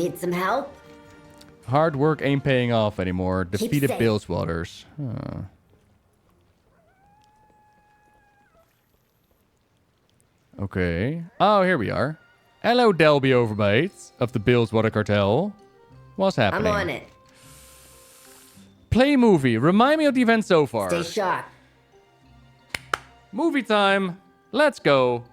Need some help? Hard work ain't paying off anymore. Defeated Bilgewater's. Huh. Okay. Oh, here we are. Hello, Delby Overbite of the Bilgewater Cartel. What's happening? I'm on it. Play movie. Remind me of the event so far. Stay sharp. Movie time. Let's go.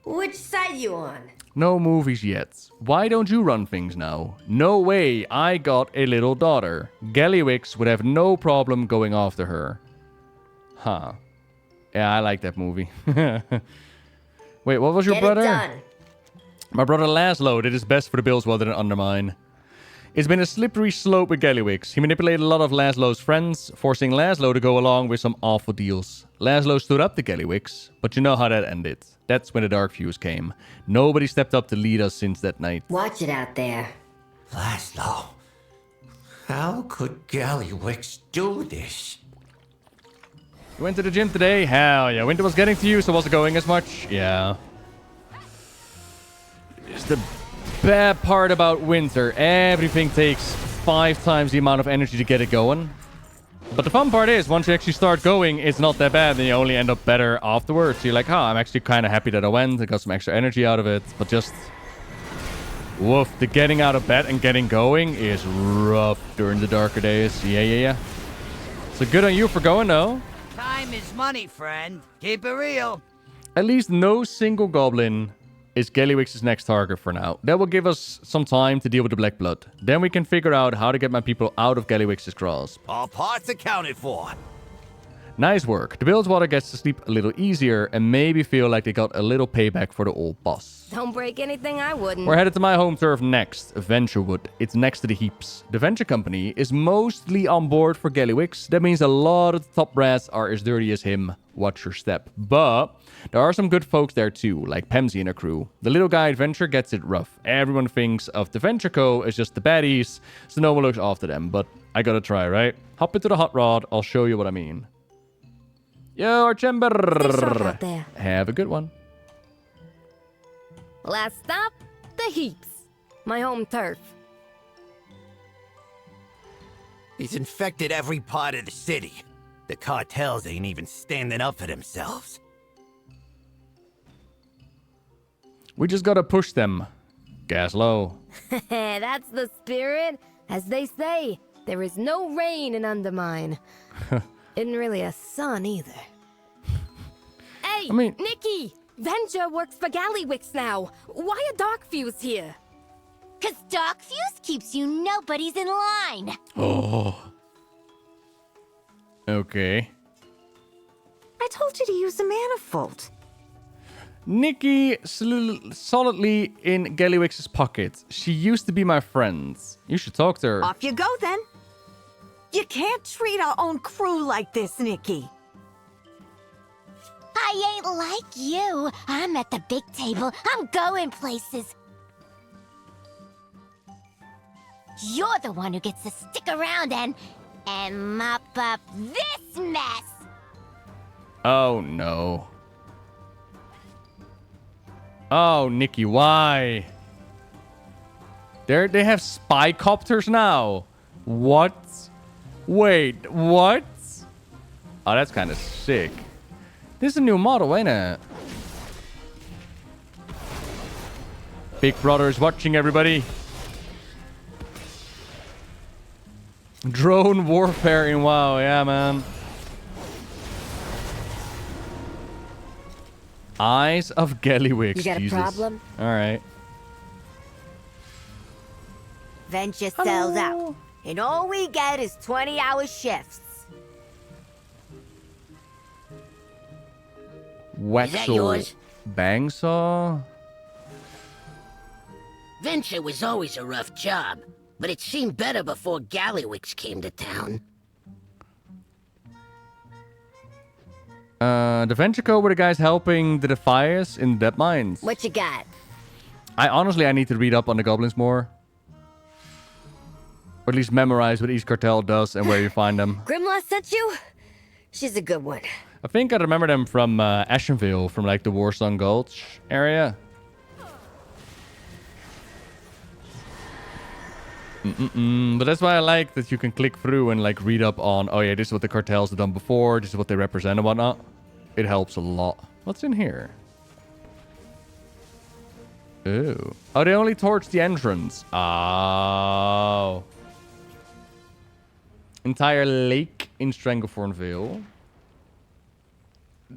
Which side you on? No movies yet. Why don't you run things now? No way. I got a little daughter. Gallywix would have no problem going after her. Huh. Yeah, I like that movie. Wait, what was your brother? Get it done. My brother Laszlo did his best for the Bilgewater and Undermine. It's been a slippery slope with Gallywix. He manipulated a lot of Laszlo's friends, forcing Laszlo to go along with some awful deals. Laszlo stood up to Gallywix, but you know how that ended. That's when the Dark Fuse came. Nobody stepped up to lead us since that night. Watch it out there. Laszlo, how could Gallywix do this? You went to the gym today? Hell yeah. Winter was getting to you, so was it going as much? Yeah. It's the bad part about winter. Everything takes 5 times the amount of energy to get it going. But the fun part is, once you actually start going, it's not that bad. Then you only end up better afterwards. You're like, I'm actually kind of happy that I went. I got some extra energy out of it. But just... woof. The getting out of bed and getting going is rough during the darker days. Yeah. So good on you for going, though. Time is money, friend. Keep it real. At least no single goblin is Gallywix's next target for now. That will give us some time to deal with the Black Blood. Then we can figure out how to get my people out of Gallywix's grasp. All parts accounted for. Nice work. The Bilgewater gets to sleep a little easier and maybe feel like they got a little payback for the old boss. Don't break anything I wouldn't. We're headed to my home turf next, Venturewood. It's next to the heaps. The Venture Company is mostly on board for Gallywix. That means a lot of the top brass are as dirty as him. Watch your step. But there are some good folks there too, like Pemsy and her crew. The little guy at Venture gets it rough. Everyone thinks of the Venture Co. as just the baddies, so no one looks after them. But I gotta try, right? Hop into the hot rod, I'll show you what I mean. Yo, Archember! Stay sharp out there. Have a good one. Last stop, the heaps. My home turf. He's infected every part of the city. The cartels ain't even standing up for themselves. We just gotta push them. Gas low. That's the spirit. As they say, there is no rain in Undermine. Isn't really a sun either. Hey, Nikki! Venture works for Gallywix now. Why a Dark Fuse here? 'Cause Dark Fuse keeps you nobody's in line. Oh. Okay. I told you to use the manifold. Nikki solidly in Gallywix's pocket. She used to be my friend. You should talk to her. Off you go, then. You can't treat our own crew like this, Nikki. I ain't like you. I'm at the big table. I'm going places. You're the one who gets to stick around and mop up this mess. Oh, no. Oh, Nikki, why? They have spy copters now. What? Wait, what? Oh, that's kind of sick. This is a new model, ain't it? Big Brother is watching, everybody. Drone warfare in WoW, yeah, man. Eyes of Gallywix. You got Jesus. a problem? All right. Venture sells out, and all we get is 20-hour shifts. Waxel yours? Bangsaw? Venture was always a rough job, but it seemed better before Gallywix came to town. The Venture Co. were the guys helping the Defias in the Dead Mines. What you got? I need to read up on the goblins more. Or at least memorize what each cartel does and where you find them. Grimlaw sent you? She's a good one. I think I remember them from Ashenvale, from like the Warsong Gulch area. But that's why I like that you can click through and like read up on, oh yeah, this is what the cartels have done before, this is what they represent and whatnot. It helps a lot. What's in here? Oh. Oh, they only torch the entrance. Oh. Entire lake in Stranglethornvale.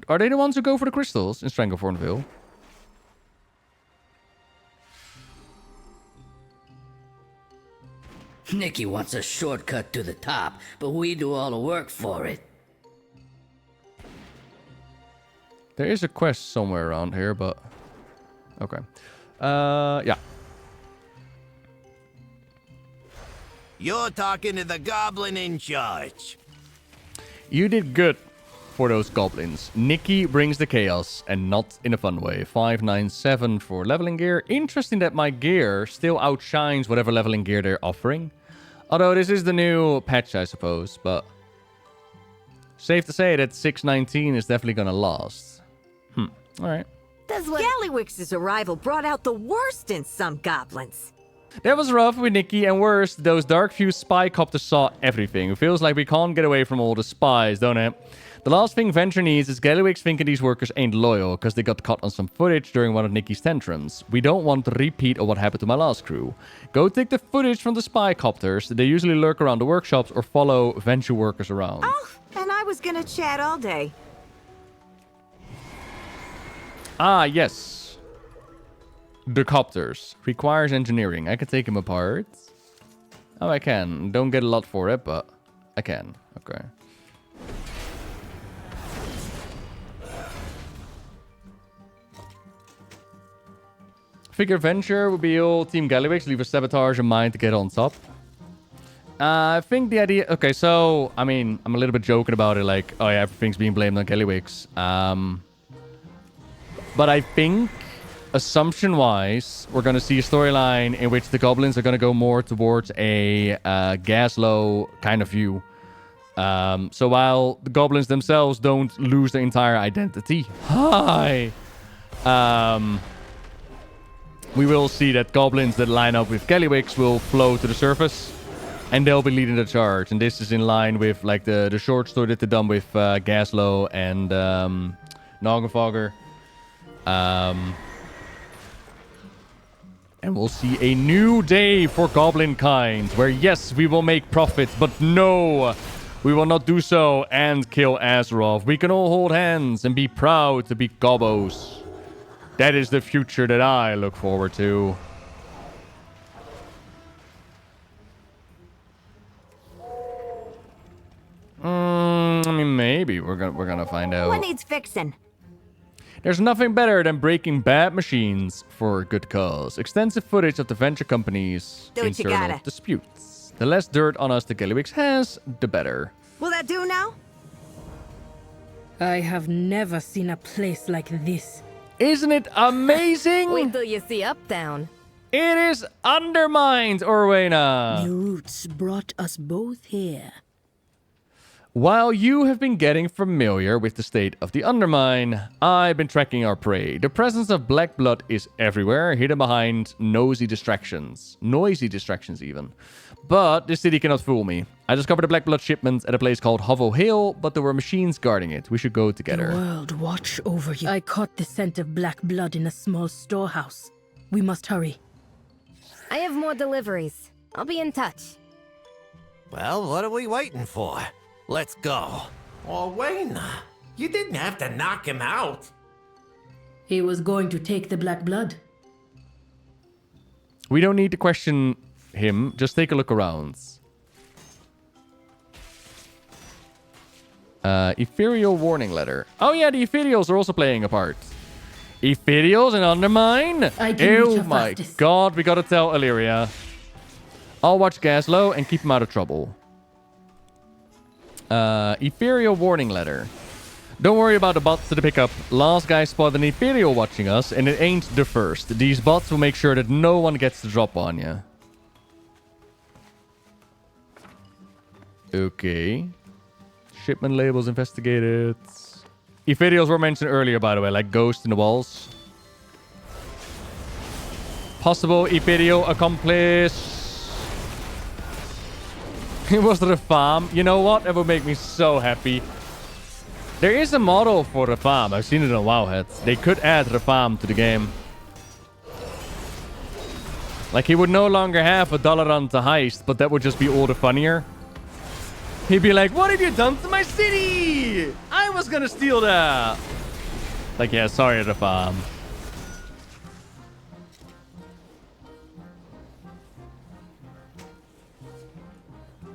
Are they the ones who go for the crystals in Stranglethornvale? Nicky wants a shortcut to the top, but we do all the work for it. There is a quest somewhere around here, but... Okay. Yeah. You're talking to the goblin in charge. You did good for those goblins. Nicky brings the chaos, and not in a fun way. 597 for leveling gear. Interesting that my gear still outshines whatever leveling gear they're offering. Although this is the new patch, I suppose, but... Safe to say that 619 is definitely gonna last. Alright. Gallywix's arrival brought out the worst in some goblins. That was rough with Nicky, and worse, those Darkview spy copters saw everything. It feels like we can't get away from all the spies, don't it? The last thing Venture needs is Gallywix thinking these workers ain't loyal, because they got caught on some footage during one of Nicky's tantrums. We don't want a repeat of what happened to my last crew. Go take the footage from the spy copters. They usually lurk around the workshops or follow Venture workers around. Oh, and I was gonna chat all day. Ah, yes. The copters. Requires engineering. I can take them apart. Oh, I can. Don't get a lot for it, but I can. Okay. Figure Venture would be all Team Gallywix. Leave a sabotage in mind to get on top. I think the idea... Okay, so... I mean, I'm a little bit joking about it. Like, oh yeah, everything's being blamed on Gallywix. But I think, assumption-wise, we're going to see a storyline in which the goblins are going to go more towards a Gaslow kind of view. So while the goblins themselves don't lose their entire identity, we will see that goblins that line up with Gallywix will flow to the surface, and they'll be leading the charge. And this is in line with like the short story that they've done with Gaslow and Noggenfogger. And we'll see a new day for Goblin kind, where yes, we will make profit, but no, we will not do so and kill Azeroth. We can all hold hands and be proud to be Gobbos. That is the future that I look forward to. I mean, maybe we're gonna find out. What needs fixing? There's nothing better than breaking bad machines for a good cause. Extensive footage of the venture company's Do what you internal gotta. disputes. The less dirt on us the Gallywix has, the better. Will that do now? I have never seen a place like this. Isn't it amazing? Wait till you see Uptown. It is Undermined, Orwena. The roots brought us both here. While you have been getting familiar with the state of the Undermine, I've been tracking our prey. The presence of black blood is everywhere, hidden behind noisy distractions even. But this city cannot fool me. I discovered a black blood shipment at a place called Hovel Hill, but there were machines guarding it. We should go together. The world watch over you. I caught the scent of black blood in a small storehouse. We must hurry. I have more deliveries. I'll be in touch. Well, what are we waiting for? Let's go. Ohn'aahren, you didn't have to knock him out. He was going to take the black blood. We don't need to question him. Just take a look around. Ethereal warning letter. Oh yeah, the Ethereals are also playing a part. Ethereals and Undermine? Oh my god, we gotta tell Illyria. I'll watch Gaslow and keep him out of trouble. Ethereal warning letter. Don't worry about the bots to the pickup. Last guy spotted an Ethereal watching us, and it ain't the first. These bots will make sure that no one gets the drop on you. Okay. Shipment labels investigated. Ethereals were mentioned earlier, by the way, like ghosts in the walls. Possible Ethereal accomplice. It was the farm. You know what? That would make me so happy. There is a model for the farm. I've seen it on Wowhead. They could add the farm to the game. Like, he would no longer have a Gul'dan to heist, but that would just be all the funnier. He'd be like, what have you done to my city? I was gonna steal that. Like, yeah, sorry, the farm.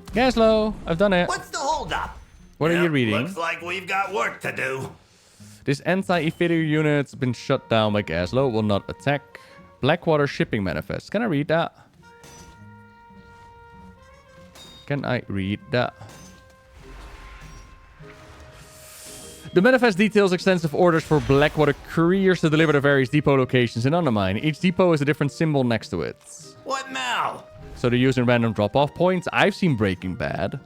Gaslow, I've done it. What's the holdup? What are you reading? Looks like we've got work to do. This anti-Ethereal unit's been shut down by Gaslow. Will not attack. Blackwater shipping manifest. Can I read that? Can I read that? The manifest details extensive orders for Blackwater couriers to deliver to various depot locations in Undermine. Each depot is a different symbol next to it. What now? So they're using random drop-off points. I've seen Breaking Bad.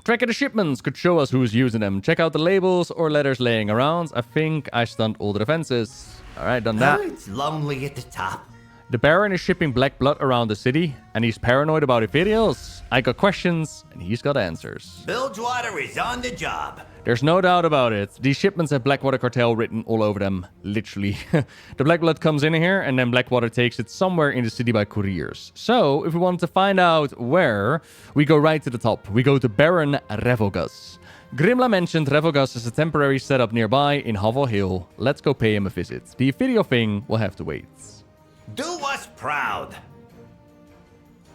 Track of the shipments could show us who's using them. Check out the labels or letters laying around. I think I stunned all the defenses. Alright, done that. Oh, it's lonely at the top. The Baron is shipping black blood around the city, and he's paranoid about Ethereals. I got questions, and he's got answers. Bilgewater is on the job. There's no doubt about it. These shipments have Blackwater Cartel written all over them. Literally. The black blood comes in here, and then Blackwater takes it somewhere in the city by couriers. So, if we want to find out where, we go right to the top. We go to Baron Revogus. Grimla mentioned Revogus as a temporary setup nearby in Hovel Hill. Let's go pay him a visit. The video thing will have to wait. Do us proud.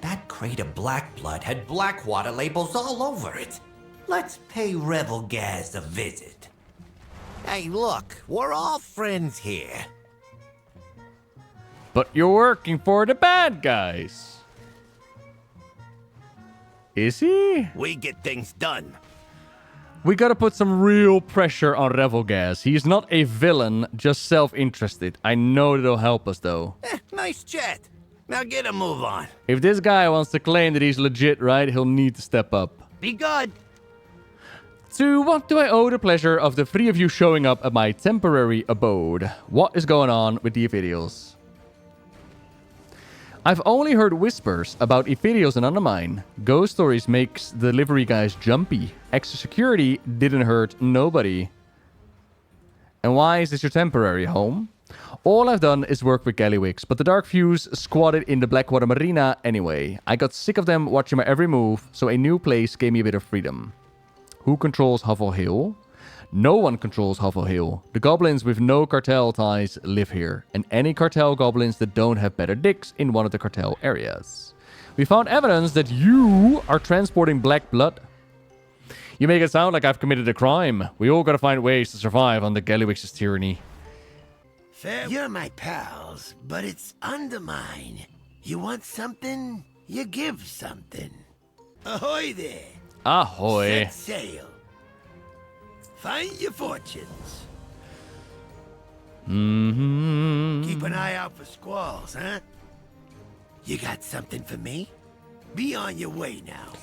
That crate of black blood had Blackwater labels all over it. Let's pay Revelgaz a visit. Hey, look, we're all friends here. But you're working for the bad guys. Is he? We get things done. We gotta put some real pressure on Revelgaz. He's not a villain, just self-interested. I know it'll help us, though. Nice chat. Now get a move on. If this guy wants to claim that he's legit, right, he'll need to step up. Be good. To what do I owe the pleasure of the three of you showing up at my temporary abode? What is going on with the Ethereals? I've only heard whispers about Ethereals in Undermine. Ghost stories makes delivery guys jumpy. Extra security didn't hurt nobody. And why is this your temporary home? All I've done is work with Gallywix, but the Dark Fuse squatted in the Blackwater Marina anyway. I got sick of them watching my every move, so a new place gave me a bit of freedom. Who controls Hovel Hill? No one controls Hovel Hill. The goblins with no cartel ties live here, and any cartel goblins that don't have better dicks in one of the cartel areas. We found evidence that you are transporting black blood. You make it sound like I've committed a crime. We all gotta find ways to survive under Gallywix's tyranny. You're my pals, but it's Undermine. You want something, you give something. Ahoy there. Ahoy. Set sail. Find your fortunes. Keep an eye out for squalls, huh? You got something for me? Be on your way now.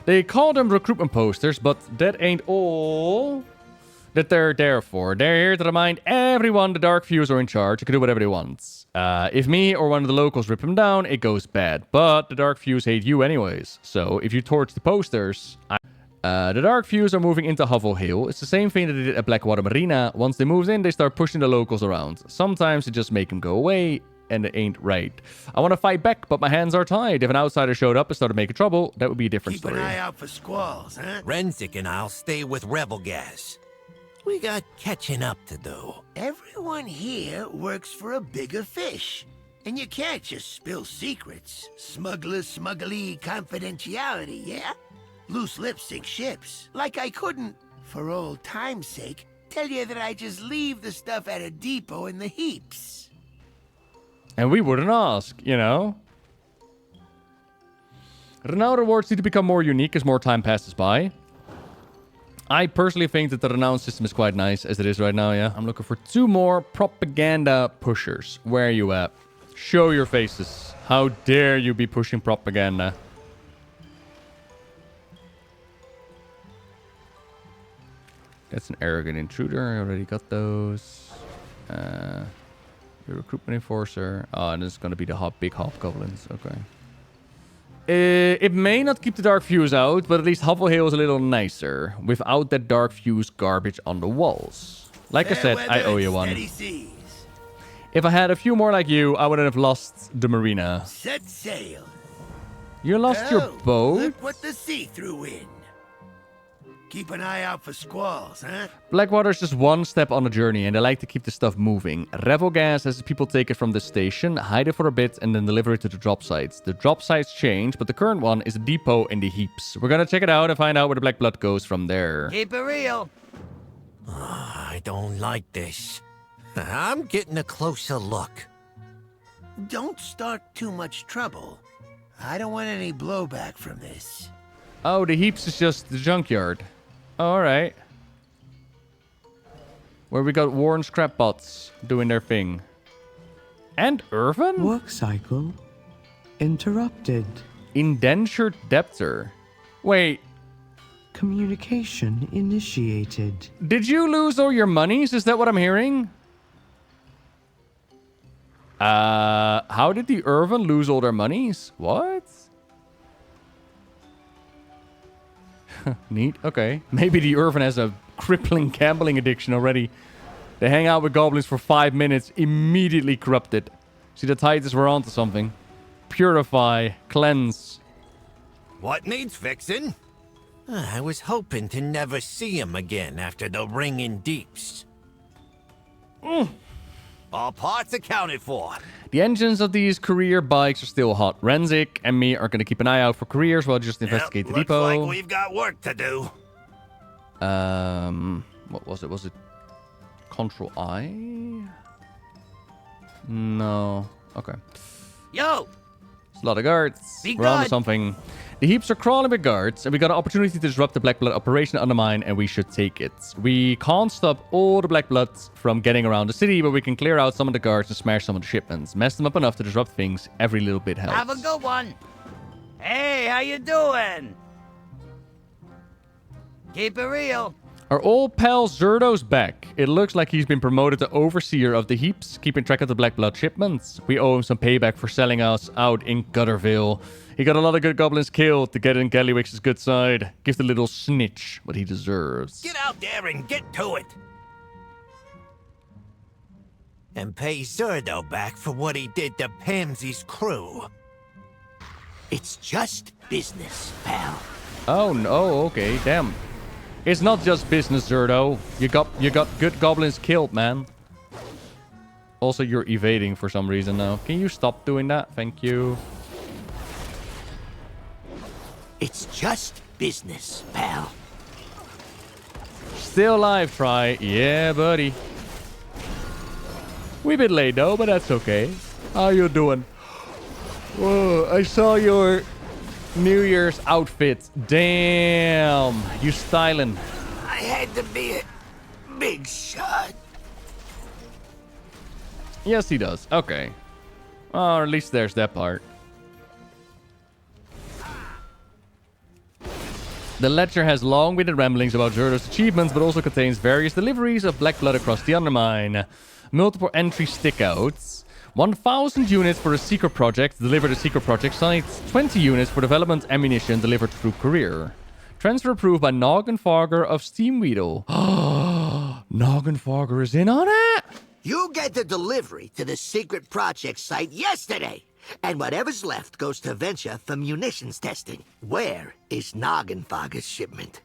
They call them recruitment posters, but that ain't all that they're there for. They're here to remind everyone the Dark Fuse are in charge. They can do whatever they want. If me or one of the locals rip them down, it goes bad. But the Dark Fuse hate you anyways. So if you torch the posters... the Dark Fuse are moving into Hovel Hill. It's the same thing that they did at Blackwater Marina. Once they moved in, they start pushing the locals around. Sometimes they just make them go away, and it ain't right. I want to fight back, but my hands are tied. If an outsider showed up and started making trouble, that would be a different story. Keep an eye out for squalls, huh? Renzik and I'll stay with Revelgaz. We got catching up to do. Everyone here works for a bigger fish. And you can't just spill secrets. Smuggly confidentiality, yeah? Loose lips sink ships. Like I couldn't, for old time's sake, tell you that I just leave the stuff at a depot in the heaps. And we wouldn't ask, you know? Renown rewards need to become more unique as more time passes by. I personally think that the renown system is quite nice as it is right now, yeah? I'm looking for 2 more propaganda pushers. Where are you at? Show your faces. How dare you be pushing propaganda? That's an arrogant intruder. I already got those. The recruitment enforcer. Oh, and it's going to be the big hobgoblins. Okay. It may not keep the dark fuse out, but at least Hufflehill is a little nicer without that dark fuse garbage on the walls. Like I said, I owe you one. If I had a few more like you, I wouldn't have lost the marina. Set sail. You lost your boat? Look what the sea threw in. Keep an eye out for squalls, huh? Blackwater's just one step on the journey, and they like to keep the stuff moving. Revel gas has people take it from the station, hide it for a bit, and then deliver it to the drop sites. The drop sites change, but the current one is a depot in the heaps. We're gonna check it out and find out where the black blood goes from there. Keep it real. I don't like this. I'm getting a closer look. Don't start too much trouble. I don't want any blowback from this. Oh, the heaps is just the junkyard. Alright. Where we got Warren Scrapbots doing their thing. And Irvin? Work cycle interrupted. Indentured debtor. Wait. Communication initiated. Did you lose all your monies? Is that what I'm hearing? How did the Irvin lose all their monies? What? Neat. Okay. Maybe the Irvin has a crippling gambling addiction already. They hang out with goblins for 5 minutes, immediately corrupted. See, the Titans were onto something. Purify, cleanse. What needs fixing? I was hoping to never see him again after the ring in deeps. All parts accounted for. The engines of these courier bikes are still hot. Renzik and me are going to keep an eye out for couriers while just investigate the depot. Looks like we've got work to do. What was it? Was it Control I? No. Okay. Yo! It's a lot of guards. We're on to something. The heaps are crawling with guards, and we got an opportunity to disrupt the Black Blood operation Undermine, and we should take it. We can't stop all the Black Bloods from getting around the city, but we can clear out some of the guards and smash some of the shipments. Mess them up enough to disrupt things. Every little bit helps. Have a good one. Hey, how you doing? Keep it real. Our old pal Zerdo's back. It looks like he's been promoted to overseer of the heaps, keeping track of the Black Blood shipments. We owe him some payback for selling us out in Gutterville. He got a lot of good goblins killed to get in Gallywix's good side. Give the little snitch what he deserves. Get out there and get to it. And pay Zerdo back for what he did to Pamsy's crew. It's just business, pal. Oh, no. Okay, damn. It's not just business, Zerdo. You got good goblins killed, man. Also, you're evading for some reason now. Can you stop doing that? Thank you. It's just business, pal. Still alive, try. Yeah, buddy. We a bit late though, but that's okay. How you doing? Whoa, I saw your New Year's outfit. Damn, you styling. I had to be a big shot. Yes, he does. Okay. Or at least there's that part. The ledger has long-winded ramblings about Zerdo's achievements, but also contains various deliveries of Black Blood across the Undermine. Multiple entry stickouts. 1,000 units for a secret project delivered at secret project sites. 20 units for development ammunition delivered through courier. Transfer approved by Noggenfarger of Steamweedle. Noggenfarger is in on it? You get the delivery to the secret project site yesterday. And whatever's left goes to Venture for munitions testing. Where is Noggenfarger's shipment?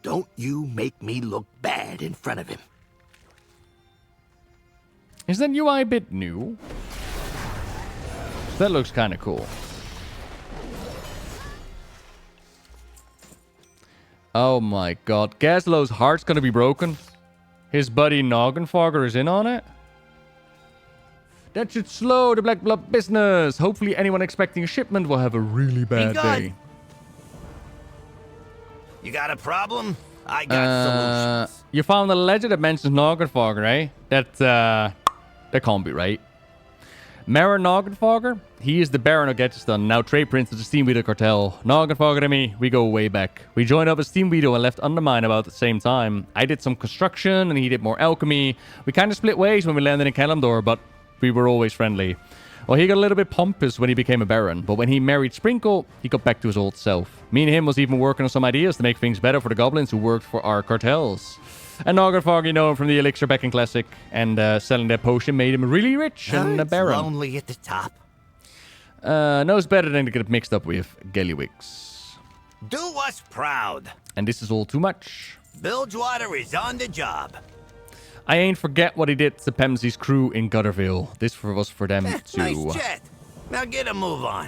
Don't you make me look bad in front of him. Is that UI a bit new? That looks kind of cool. Oh my god. Gaslow's heart's gonna be broken. His buddy Noggenfarger is in on it. That should slow the Black Blood business. Hopefully anyone expecting a shipment will have a really bad day. You got a problem? I got solutions. You found a ledger that mentions Noggenfarger, eh? That can't be right. Mara Noggenfogger, he is the Baron of Gethestan, now trade prince of the Steamweeder cartel. Noggenfogger and me, we go way back. We joined up as Steamweeder and left Undermine about the same time. I did some construction and he did more alchemy. We kind of split ways when we landed in Kalimdor, but we were always friendly. Well, he got a little bit pompous when he became a Baron, but when he married Sprinkle, he got back to his old self. Me and him was even working on some ideas to make things better for the goblins who worked for our cartels. And Noggenfogger, you know him from the Elixir Back in Classic, and selling that potion made him really rich and a Baron. Lonely at the top. Knows better than to get mixed up with Gallywix. Do us proud. And this is all too much. Bilgewater is on the job. I ain't forget what he did to Pemsey's crew in Gutterville. This was for them too. Nice jet. Now get a move on.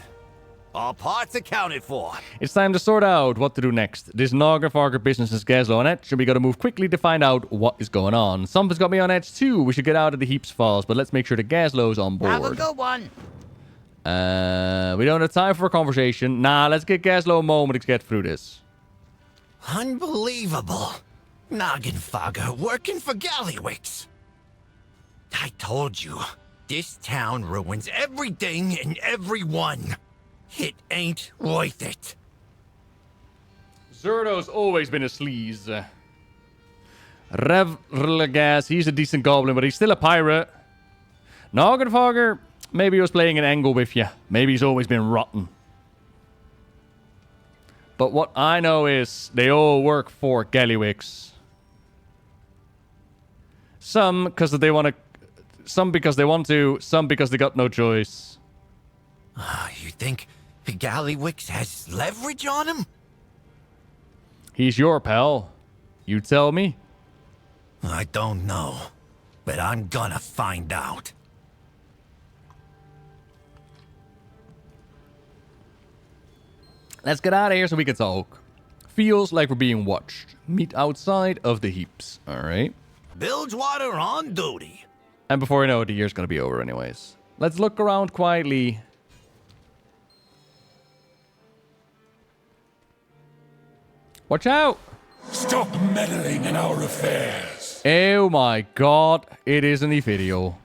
All parts accounted for. It's time to sort out what to do next. This Noggenfogger business is Gaslow on edge, and we gotta move quickly to find out what is going on. Something's got me on edge too. We should get out of the heaps fast, but let's make sure the Gaslow's on board. Have a good one. We don't have time for a conversation. Nah, let's get Gaslow a moment to get through this. Unbelievable. Noggenfogger working for Gallywix. I told you, this town ruins everything and everyone. It ain't worth it. Zerdo's always been a sleaze. Revlegas, he's a decent goblin, but he's still a pirate. Noggenfogger, maybe he was playing an angle with you. Maybe he's always been rotten. But what I know is they all work for Gallywix. Some because they want to, some because they want to, some because they got no choice. You think Gallywix has leverage on him? He's your pal. You tell me. I don't know, but I'm gonna find out. Let's get out of here so we can talk. Feels like we're being watched. Meet outside of the heaps. All right. Bilgewater on duty. And before you know it, the year's gonna be over anyways. Let's look around quietly. Watch out! Stop meddling in our affairs. Oh my god, it is an Ethereal.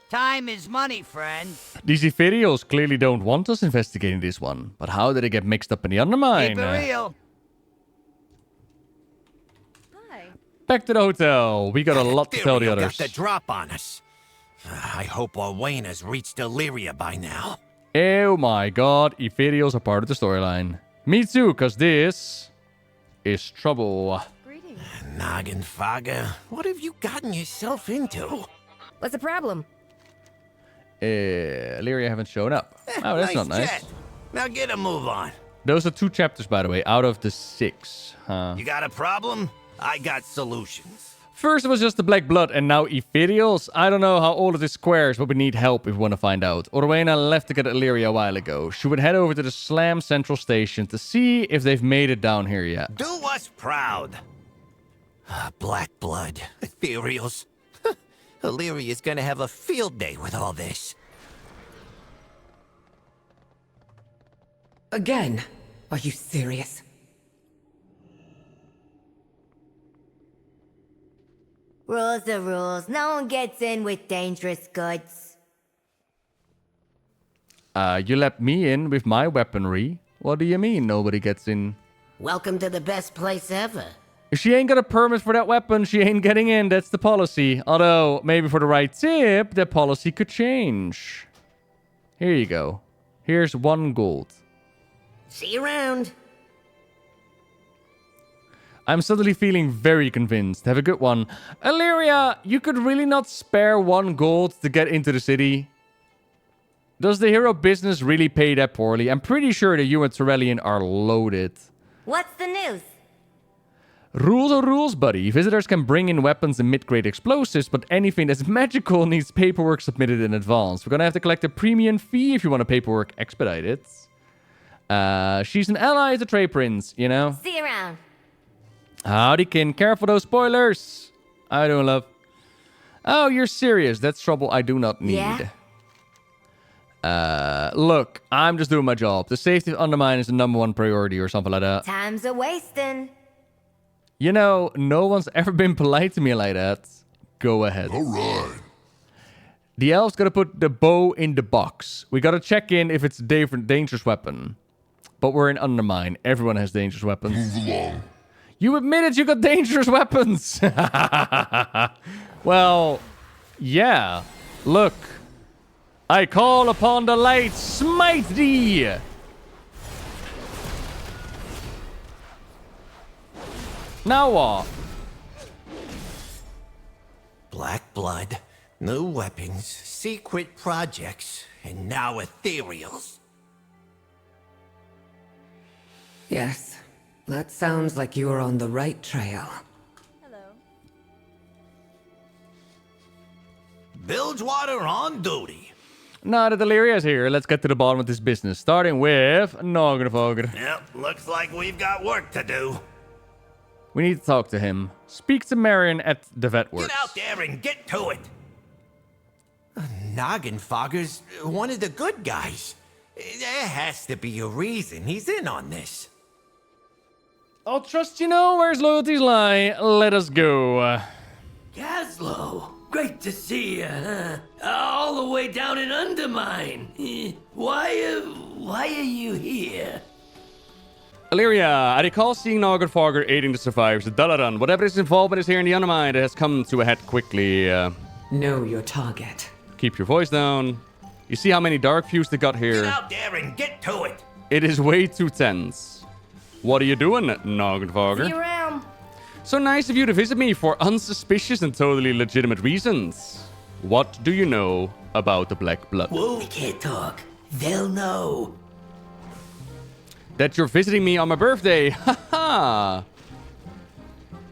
Time is money, friend. These Ethereals clearly don't want us investigating this one. But how did they get mixed up in the Undermine? Keep it real. Hi. Back to the hotel. We got a lot to tell the others. Got the drop on us. I hope Ohn'aahren has reached Illyria by now. Oh my god, Ethereals are part of the storyline. Me too, because this is trouble. Greetings. Noggenfogger, what have you gotten yourself into? What's the problem? Illyria haven't shown up. Oh, that's not nice. Jet. Now get a move on. Those are 2 chapters, by the way, out of the 6. Huh. You got a problem? I got solutions. First it was just the Black Blood, and now Ethereals. I don't know how all of this squares, but we need help if we want to find out. Ohn'aahren left to get Illyria a while ago. She would head over to the Slam Central Station to see if they've made it down here yet. Do us proud. Black Blood, Ethereals. Illyria's gonna have a field day with all this. Again? Are you serious? Rules are rules. No one gets in with dangerous goods. You let me in with my weaponry. What do you mean nobody gets in? Welcome to the best place ever. If she ain't got a permit for that weapon, she ain't getting in. That's the policy. Although, maybe for the right tip, that policy could change. Here you go. Here's 1 gold. See you around. I'm suddenly feeling very convinced. Have a good one. Illyria, you could really not spare 1 gold to get into the city? Does the hero business really pay that poorly? I'm pretty sure that you and Torellian are loaded. What's the news? Rules are rules, buddy. Visitors can bring in weapons and mid-grade explosives, but anything that's magical needs paperwork submitted in advance. We're gonna have to collect a premium fee if you want to paperwork expedited. She's an ally of the trade prince, you know? See you around. Howdy, kin. Careful those spoilers. How you doing, love? Oh, you're serious. That's trouble I do not need. Yeah? Look, I'm just doing my job. The safety of Undermine is the #1 priority or something like that. Time's a wasting. You know, no one's ever been polite to me like that. Go ahead. All right. The elf's gotta put the bow in the box. We gotta check in if it's a dangerous weapon. But we're in Undermine. Everyone has dangerous weapons. Move along. You admitted you got dangerous weapons. Well, yeah. Look. I call upon the light. Smite thee. Now what? Black blood, new weapons, secret projects, and now ethereals. Yes, that sounds like you are on the right trail. Bilgewater on duty. Now that Deliria's here, let's get to the bottom of this business. Starting with Noggenfogger. Yep, looks like we've got work to do. We need to talk to him. Speak to Marion at the vet works. Get out there and get to it. Noggenfogger's one of the good guys. There has to be a reason he's in on this. I'll trust you know where his loyalties lie. Let us go. Gaslow, great to see you, huh? All the way down in Undermine. Why are you here? Illyria, I recall seeing Noggenfogger aiding the survivors of Gul'dan. Whatever his involvement is here in the Undermine, it has come to a head quickly. Know your target. Keep your voice down. You see how many dark views they got here? Get out there and get to it. It is way too tense. What are you doing, Noggenfogger? See you around. So nice of you to visit me for unsuspicious and totally legitimate reasons. What do you know about the Black Blood? Whoa, we can't talk. They'll know. That you're visiting me on my birthday. Ha ha!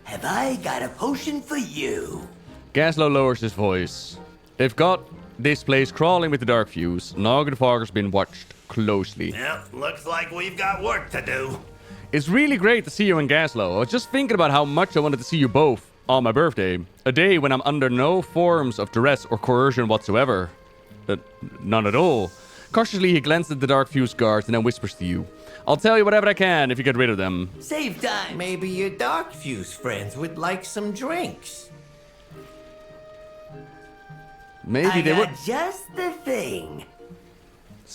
Have I got a potion for you? Gaslow lowers his voice. They've got this place crawling with the dark views. Noggenfogger's been watched closely. Yep, looks like we've got work to do. It's really great to see you and Gaslow. I was just thinking about how much I wanted to see you both on my birthday. A day when I'm under no forms of duress or coercion whatsoever. None at all. Cautiously, he glances at the dark fuse guards and then whispers to you. I'll tell you whatever I can if you get rid of them. Save time. Maybe your dark fuse friends would like some drinks. Maybe they would. Just the thing.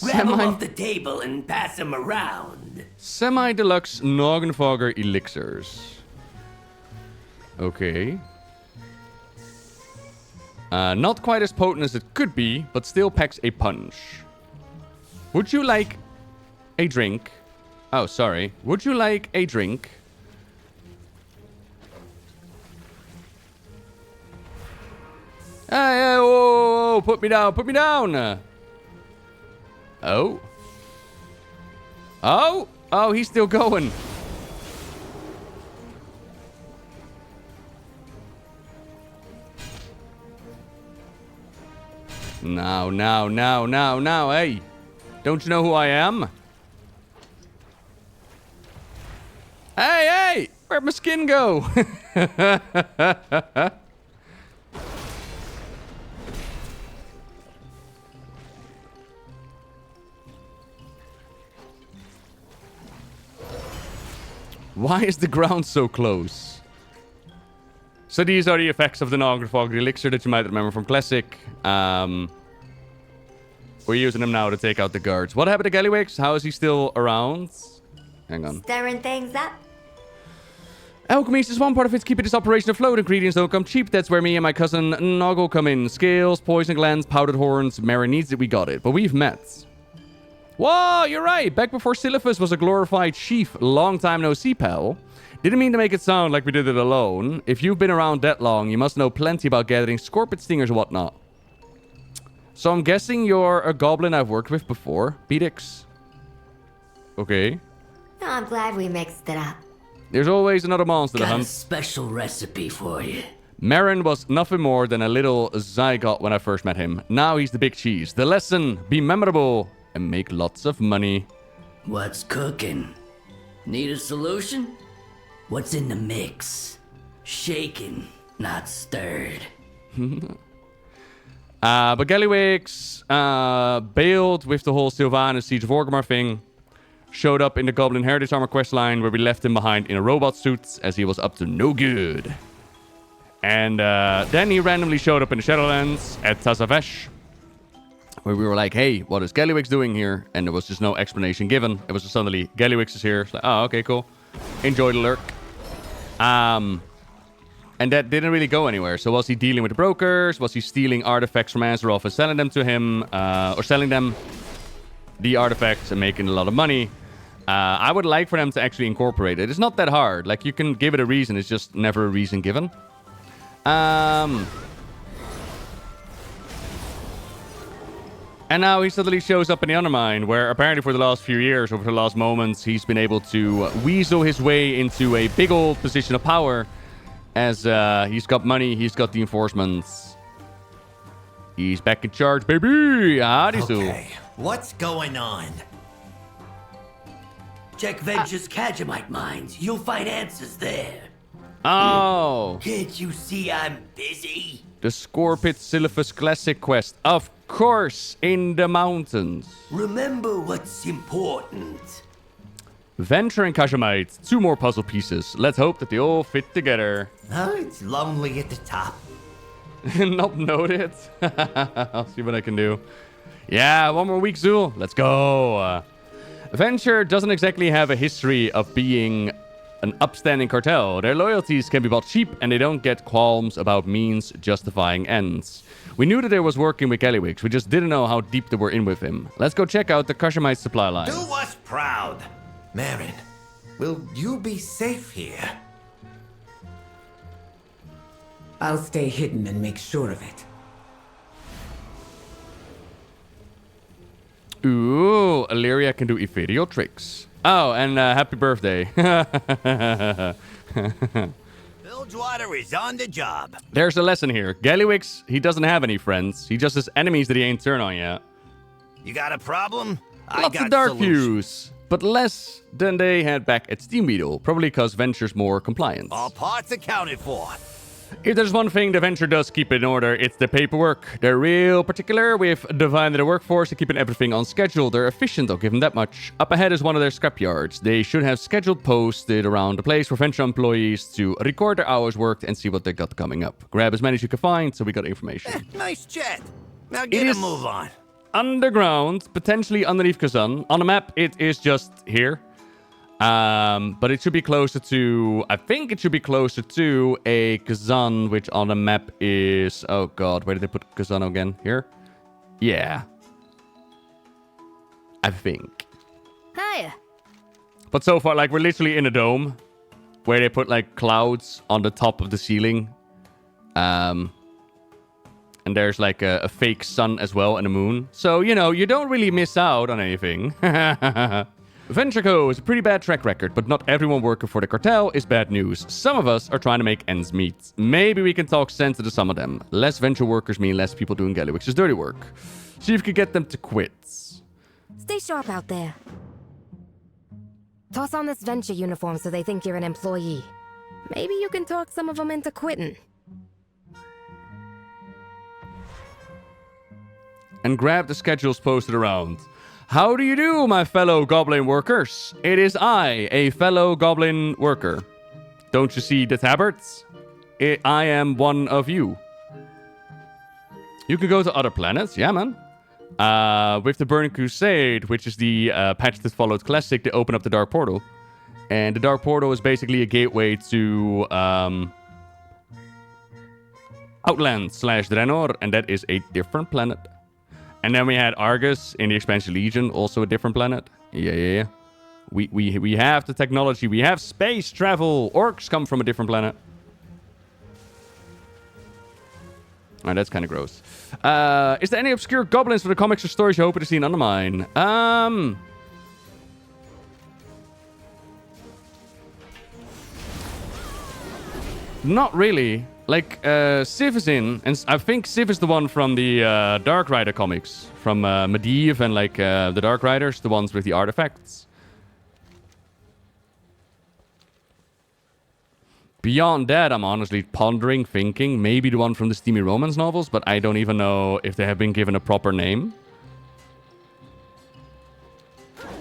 Grab them off the table and pass them around. Semi-deluxe Noggenfogger elixirs. Okay. Not quite as potent as it could be, but still packs a punch. Would you like a drink? Oh, sorry. Would you like a drink? Hey, whoa, put me down, put me down. Oh. Oh, oh, he's still going. Now, hey. Don't you know who I am? Hey, where'd my skin go? Why is the ground so close? So these are the effects of the Noggenfogger elixir that you might remember from Classic. We're using them now to take out the guards. What happened to Gallywix? How is he still around? Hang on. Stirring things up. Alchemy is one part of it keeping this operation afloat. Ingredients don't come cheap. That's where me and my cousin Noggo come in. Scales, poison glands, powdered horns. Mary needs it, we got it. But we've met. Whoa, you're right. Back before Sisyphus was a glorified chief. Long time no see, pal. Didn't mean to make it sound like we did it alone. If you've been around that long, you must know plenty about gathering scorpion stingers and whatnot. So I'm guessing you're a goblin I've worked with before. Pedix. Okay. Oh, I'm glad we mixed it up. There's always another monster to Got a hunt. special recipe for you. Marin was nothing more than a little zygote when I first met him. Now he's the big cheese. The lesson, be memorable and make lots of money. What's cooking? Need a solution? What's in the mix? Shaken, not stirred. But Gallywix bailed with the whole Sylvanas Siege of Orgrimmar thing. showed up in the Goblin Heritage Armor questline where we left him behind in a robot suit as he was up to no good. And then he randomly showed up in the Shadowlands at Tazavesh, where we were like, hey, what is Gallywix doing here? And there was just no explanation given. It was just suddenly, Gallywix is here. It's like, oh, okay, cool. Enjoy the lurk. And that didn't really go anywhere. So was he dealing with the brokers? Was he stealing artifacts from Azeroth and selling them to him? Or selling them the artifacts and making a lot of money? I would like for them to actually incorporate it. It's not that hard. Like, you can give it a reason. It's just never a reason given. And now he suddenly shows up in the Undermine, where apparently for the last few years, over the last moments, he's been able to weasel his way into a big old position of power. As he's got money, he's got the enforcements. He's back in charge, baby! Okay, what's going on? Check Venture's Kajamite mines. You'll find answers there. Oh! Can't you see I'm busy? The Scorpit Silphus Classic quest. Of course, in the mountains. Remember what's important. Venture and Kajamite. 2 more puzzle pieces. Let's hope that they all fit together. Oh, it's lonely at the top. Not noted. I'll see what I can do. Yeah, 1 more week, Zul. Let's go. Venture doesn't exactly have a history of being an upstanding cartel. Their loyalties can be bought cheap, and they don't get qualms about means justifying ends. We knew that they was working with Gallywix. We just didn't know how deep they were in with him. Let's go check out the Kajamite supply line. Do us proud. Marin, will you be safe here? I'll stay hidden and make sure of it. Ooh, Illyria can do ethereal tricks. Oh, and happy birthday. Bilgewater is on the job. There's a lesson here. Gallywix, he doesn't have any friends. He just has enemies that he ain't turned on yet. You got a problem? Lots of dark views, but less than they had back at Steam Beetle, probably because Venture's more compliant. All parts accounted for. If there's one thing the Venture does keep in order, it's the paperwork. They're real particular with dividing their workforce and keeping everything on schedule. They're efficient, I'll give them that much. Up ahead is one of their scrapyards. They should have scheduled posted around the place for Venture employees to record their hours worked and see what they got coming up. Grab as many as you can find, so we got information. Nice chat. Now get a move on. Underground, potentially underneath Gul'dan. On the map, it is just here. But it should be closer to... I think it should be closer to a Gul'dan, which on the map is... Oh god, where did they put Gul'dan again? Here? Yeah. I think. Hiya. But so far, like, we're literally in a dome, where they put, like, clouds on the top of the ceiling. And there's, like, a fake sun as well and a moon. So, you know, you don't really miss out on anything. Venture Co. is a pretty bad track record, but not everyone working for the cartel is bad news. Some of us are trying to make ends meet. Maybe we can talk sense into some of them. Less Venture workers mean less people doing Gallywix's dirty work. See if you can get them to quit. Stay sharp out there. Toss on this Venture uniform so they think you're an employee. Maybe you can talk some of them into quitting. And grab the schedules posted around. How do you do, my fellow Goblin workers? It is I, a fellow Goblin worker. Don't you see the tabards? I am one of you. You can go to other planets, yeah, man. With the Burning Crusade, which is the patch that followed Classic, they open up the Dark Portal. And the Dark Portal is basically a gateway to Outland/Draenor, and that is a different planet. And then we had Argus in the Expansion Legion, also a different planet. Yeah. We have the technology. We have space travel. Orcs come from a different planet. Alright, that's kind of gross. Is there any obscure goblins for the comics or stories you hope to see in Undermine? Not really. Like, Civ is in, and I think Civ is the one from the Dark Rider comics. From Medivh and, like, the Dark Riders, the ones with the artifacts. Beyond that, I'm honestly pondering, thinking, maybe the one from the Steamy Romance novels, but I don't even know if they have been given a proper name.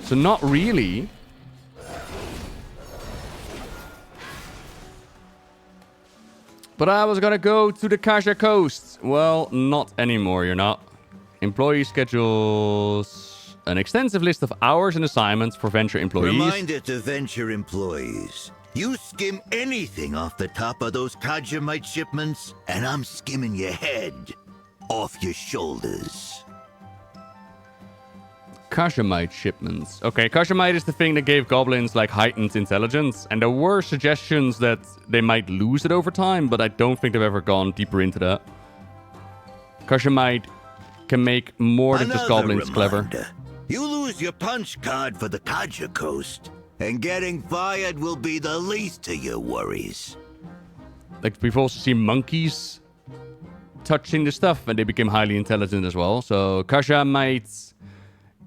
So not really. But I was gonna go to the Kaja Coast. Well, not anymore, you're not. Employee schedules... An extensive list of hours and assignments for Venture employees. Reminder to Venture employees. You skim anything off the top of those Kajamite shipments, and I'm skimming your head off your shoulders. Kajamite shipments. Okay, Kajamite is the thing that gave goblins like heightened intelligence, and there were suggestions that they might lose it over time, but I don't think they've ever gone deeper into that. Kajamite can make more than just goblins clever. You lose your punch card for the Kaja Coast, and getting fired will be the least of your worries. Like, we've also seen monkeys touching the stuff, and they became highly intelligent as well. So, Kajamite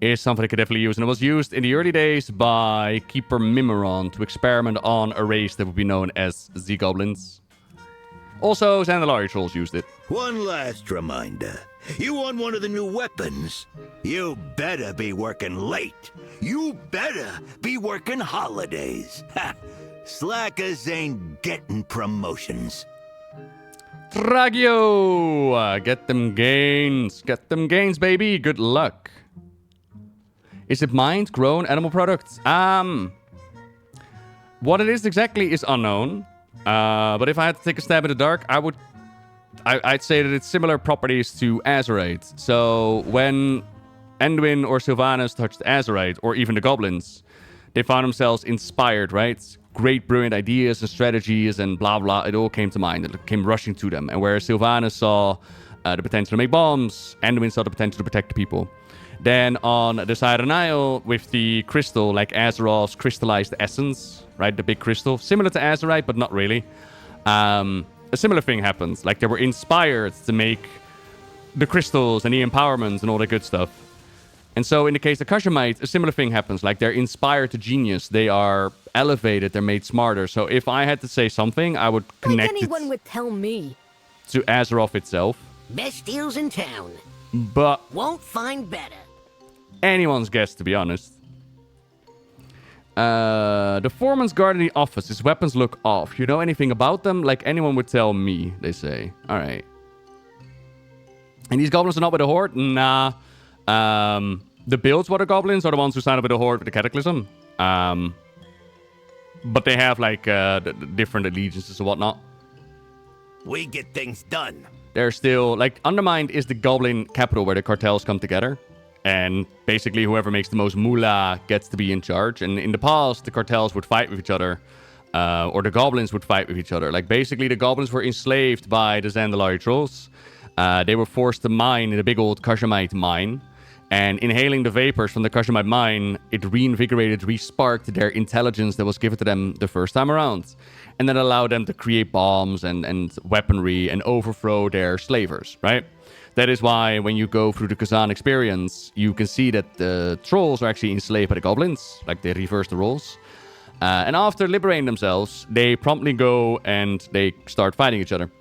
is something I could definitely use. And it was used in the early days by Keeper Mimiron to experiment on a race that would be known as the Goblins. Also, Xandalari trolls used it. One last reminder. You want one of the new weapons? You better be working late. You better be working holidays. Ha! Slackers ain't getting promotions. Tragio! Get them gains. Get them gains, baby. Good luck. Is it mined, grown animal products? What it is exactly is unknown. But if I had to take a stab in the dark, I'd say that it's similar properties to Azerite. So when Anduin or Sylvanas touched Azerite, or even the goblins, they found themselves inspired, right? Great, brilliant ideas and strategies and blah, blah. It all came to mind. It came rushing to them. And whereas Sylvanas saw the potential to make bombs, Anduin saw the potential to protect the people. Then on the side of the Nile, with the crystal, like Azeroth's crystallized essence, right? The big crystal. Similar to Azerite, but not really. A similar thing happens. Like, they were inspired to make the crystals and the empowerments and all that good stuff. And so in the case of Kajamite, a similar thing happens. Like, they're inspired to genius. They are elevated. They're made smarter. So if I had to say something, I would connect like anyone would tell me. To Azeroth itself. Best deals in town. But won't find better. Anyone's guess, to be honest. The foreman's guard in the office. His weapons look off. You know anything about them? Like anyone would tell me, they say. Alright. And these goblins are not with the Horde? Nah. The Bilgewater goblins are the ones who sign up with the Horde with the Cataclysm. But they have, like, different allegiances and whatnot. We get things done. They're still... Like, Undermine is the goblin capital where the cartels come together. And basically, whoever makes the most moolah gets to be in charge. And in the past, the cartels would fight with each other. Or the goblins would fight with each other. Like, basically, the goblins were enslaved by the Xandalari trolls. They were forced to mine in a big old Kajamite mine. And inhaling the vapors from the Kajamite mine, it reinvigorated, re-sparked their intelligence that was given to them the first time around. And then allowed them to create bombs and weaponry and overthrow their slavers, right? That is why when you go through the Kazan experience, you can see that the trolls are actually enslaved by the goblins. Like, they reverse the roles. And after liberating themselves, they promptly go and they start fighting each other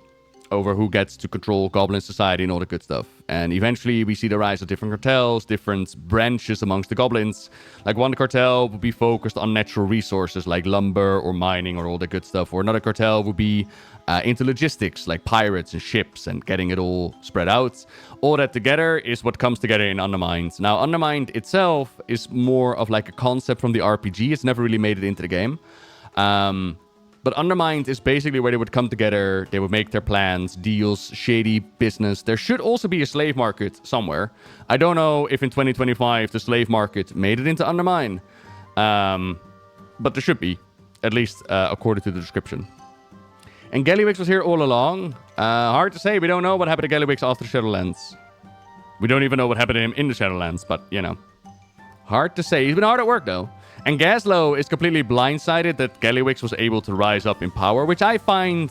over who gets to control goblin society and all the good stuff. And eventually we see the rise of different cartels, different branches amongst the goblins. Like, one cartel would be focused on natural resources like lumber or mining or all the good stuff. Or another cartel would be into logistics like pirates and ships and getting it all spread out. All that together is what comes together in Undermine. Now, Undermine itself is more of like a concept from the RPG. It's never really made it into the game. But Undermine is basically where they would come together, they would make their plans, deals, shady business. There should also be a slave market somewhere. I don't know if in 2025 the slave market made it into Undermine. But there should be, at least according to the description. And Gallywix was here all along. Hard to say, we don't know what happened to Gallywix after the Shadowlands. We don't even know what happened to him in the Shadowlands, but, you know. Hard to say. He's been hard at work, though. And Gaslow is completely blindsided that Gallywix was able to rise up in power, which I find...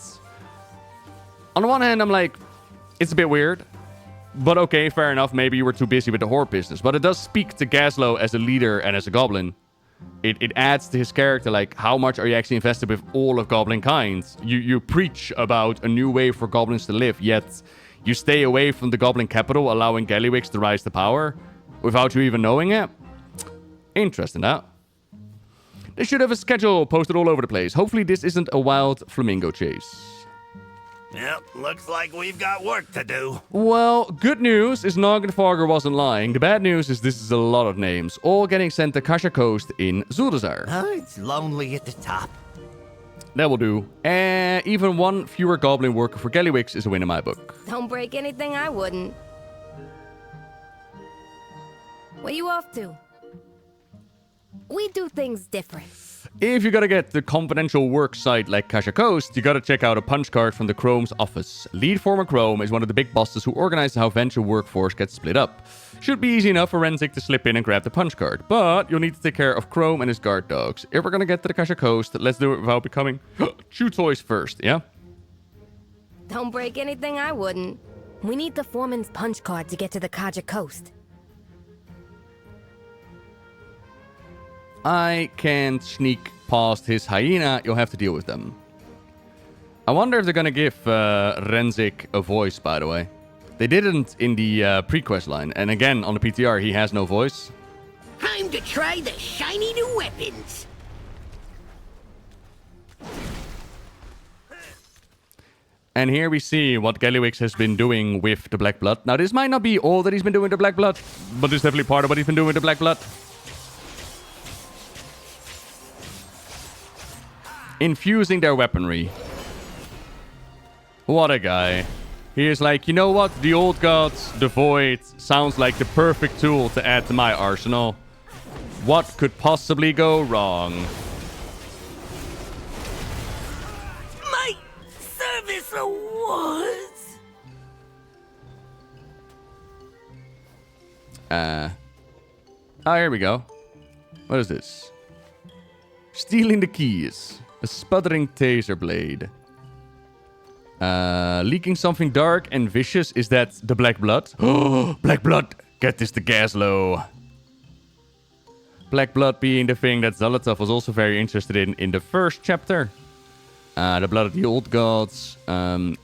On the one hand, I'm like, it's a bit weird. But okay, fair enough. Maybe you were too busy with the Horde business. But it does speak to Gaslow as a leader and as a goblin. It adds to his character, like, how much are you actually invested with all of goblin kind? You preach about a new way for goblins to live, yet you stay away from the goblin capital, allowing Gallywix to rise to power without you even knowing it. Interesting, huh? They should have a schedule posted all over the place. Hopefully this isn't a wild flamingo chase. Yep, looks like we've got work to do. Well, good news is Noggenfarger wasn't lying. The bad news is this is a lot of names, all getting sent to Kasha Coast in Xal'atath. It's lonely at the top. That will do. Even one fewer goblin worker for Gallywix is a win in my book. Don't break anything I wouldn't. Where you off to? We do things different. If you gotta get the confidential work site like Kasha Coast, you gotta check out a punch card from the Chrome's office. Lead Former Chrome is one of the big bosses who organizes how Venture workforce gets split up. Should be easy enough for Renzik to slip in and grab the punch card, but you'll need to take care of Chrome and his guard dogs. If we're gonna get to the Kasha Coast, let's do it without becoming chew toys first, yeah? Don't break anything I wouldn't. We need the foreman's punch card to get to the Kasha Coast. I can't sneak past his hyena. You'll have to deal with them. I wonder if they're gonna give Renzik a voice, by the way. They didn't in the pre-quest line. And again, on the PTR, he has no voice. Time to try the shiny new weapons. And here we see what Gallywix has been doing with the Black Blood. Now, this might not be all that he's been doing with the Black Blood, but it's definitely part of what he's been doing with the Black Blood. Infusing their weaponry. What a guy. He is like, you know what? The Old Gods, the Void, sounds like the perfect tool to add to my arsenal. What could possibly go wrong? My service awards. Oh, here we go. What is this? Stealing the keys. A sputtering taser blade. Leaking something dark and vicious. Is that the Black Blood? Oh, Black Blood! Get this to Gaslow. Black Blood being the thing that Xal'atath was also very interested in the first chapter. The Blood of the Old Gods.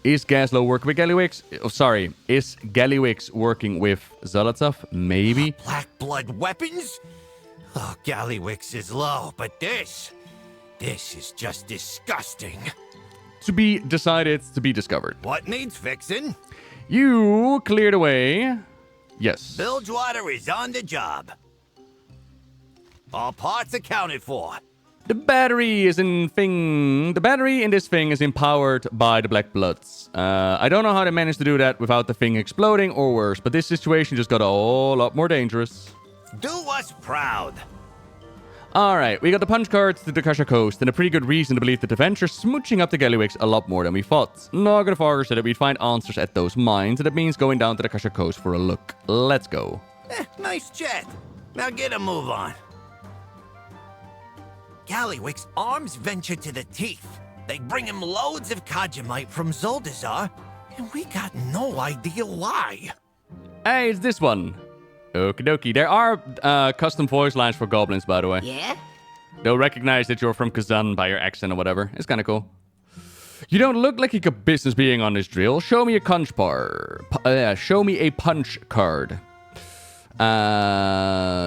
Is Gaslow working with Gallywix? Oh, sorry. Is Gallywix working with Xal'atath? Maybe. Black Blood weapons? Oh, Gallywix is low, but this is just disgusting. To be decided, to be discovered. What needs fixing? You cleared away. Yes. Bilgewater is on the job. All parts accounted for. The battery is in thing. The battery in this thing is empowered by the Black Bloods. I don't know how they managed to do that without the thing exploding or worse, but this situation just got a whole lot more dangerous. Do us proud. Alright, we got the punch cards to the Kasha Coast, and a pretty good reason to believe that the Venture's smooching up the Gallywix a lot more than we thought. Noggenfarger said that we'd find answers at those mines, and that means going down to the Kasha Coast for a look. Let's go. Nice chat. Now get a move on. Gallywix arms Venture to the teeth. They bring him loads of Kajamite from Xal'atath, and we got no idea why. Hey, it's this one. Okie dokie. There are custom voice lines for goblins, by the way. Yeah? They'll recognize that you're from Gul'dan by your accent or whatever. It's kind of cool. You don't look like you got business being on this drill. Show me a punch bar. Show me a punch card.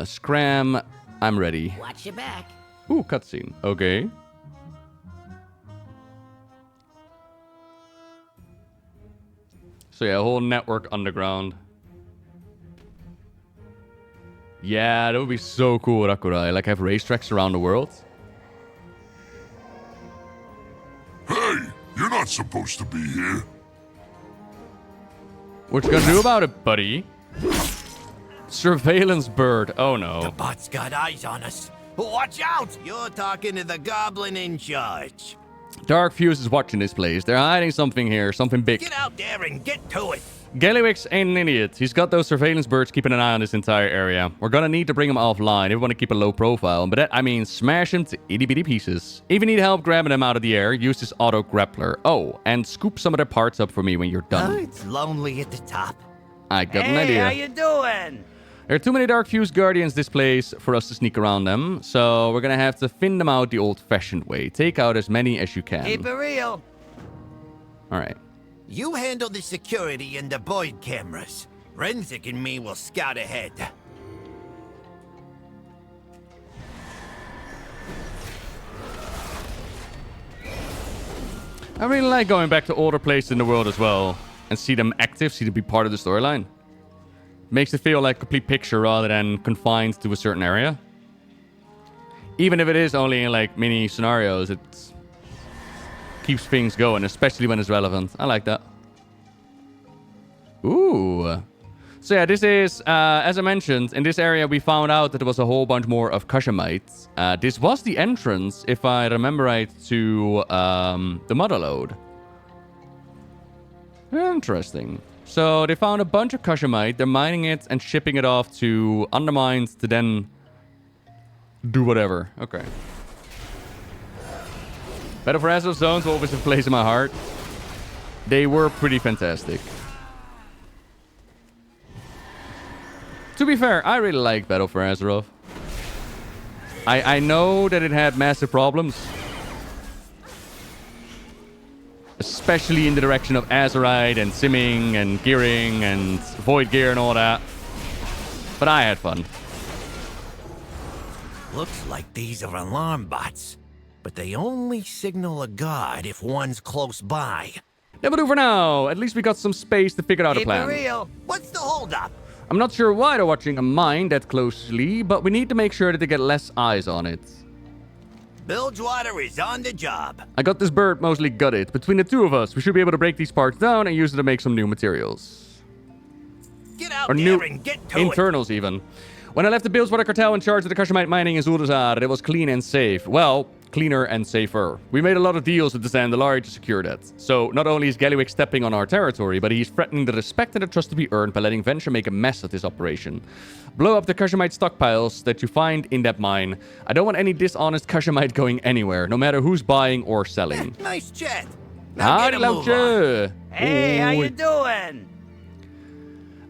Scram. I'm ready. Watch your back. Ooh, cutscene. Okay. So yeah, a whole network underground. Yeah, that would be so cool, Rakurai. Like, have racetracks around the world. Hey, you're not supposed to be here. What you gonna do about it, buddy? Surveillance bird. Oh, no. The bot's got eyes on us. Watch out! You're talking to the Goblin in charge. Dark Fuse is watching this place. They're hiding something here, something big. Get out there and get to it. Gallywix ain't an idiot. He's got those surveillance birds keeping an eye on this entire area. We're gonna need to bring him offline if we want to keep a low profile. But that, I mean, smash him to itty-bitty pieces. If you need help grabbing them out of the air, use this auto-grappler. Oh, and scoop some of their parts up for me when you're done. It's lonely at the top. I got an idea. Hey, how you doing? There are too many Dark Fuse Guardians this place for us to sneak around them, so we're gonna have to thin them out the old-fashioned way. Take out as many as you can. Keep it real. Alright. You handle the security and the Boyd cameras. Renzik and me will scout ahead. I really like going back to older places in the world as well and see them active, see them be part of the storyline. Makes it feel like a complete picture rather than confined to a certain area. Even if it is only in like mini scenarios, it keeps things going, especially when it's relevant. I like that. Ooh. So yeah, this is, as I mentioned, in this area we found out that there was a whole bunch more of Kashamites. This was the entrance, if I remember right, to the Motherlode. Interesting. So they found a bunch of Kashamite, they're mining it and shipping it off to Undermine to then do whatever. Okay. Battle for Azeroth zones will always have a place in my heart. They were pretty fantastic. To be fair, I really like Battle for Azeroth. I know that it had massive problems. Especially in the direction of Azerite and simming and gearing and void gear and all that. But I had fun. Looks like these are alarm bots, but they only signal a guard if one's close by. That'll do for now. At least we got some space to figure out a Keep plan. it real. What's the holdup? I'm not sure why they're watching a mine that closely, but we need to make sure that they get less eyes on it. Bilgewater is on the job. I got this bird mostly gutted. Between the two of us, we should be able to break these parts down and use it to make some new materials. Get out Or there new and get to internals even. When I left the Bilgewater cartel in charge of the Kashamite mining in Xal'atath, it was clean and safe. Well, cleaner and safer. We made a lot of deals with the Zandalari to secure that. So not only is Gallywix stepping on our territory, but he's threatening the respect and the trust to be earned by letting Venture make a mess of this operation. Blow up the Kashamite stockpiles that you find in that mine. I don't want any dishonest Kashamite going anywhere, no matter who's buying or selling. Nice chat. Now get a move on. Hey, how you doing?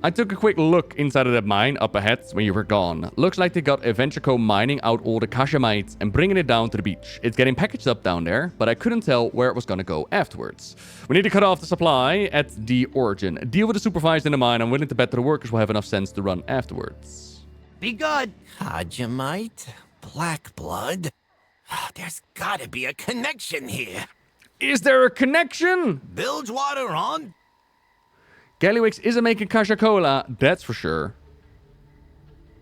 I took a quick look inside of that mine up ahead when you were gone. Looks like they got Venture mining out all the Kashamites and bringing it down to the beach. It's getting packaged up down there, but I couldn't tell where it was gonna go afterwards. We need to cut off the supply at the origin. Deal with the supervised in the mine. I'm willing to bet that the workers will have enough sense to run afterwards. Be good. Kajamite, black blood. There's gotta be a connection here. Is there a connection? Bilgewater on? Gallywix isn't making Kasha Cola, that's for sure.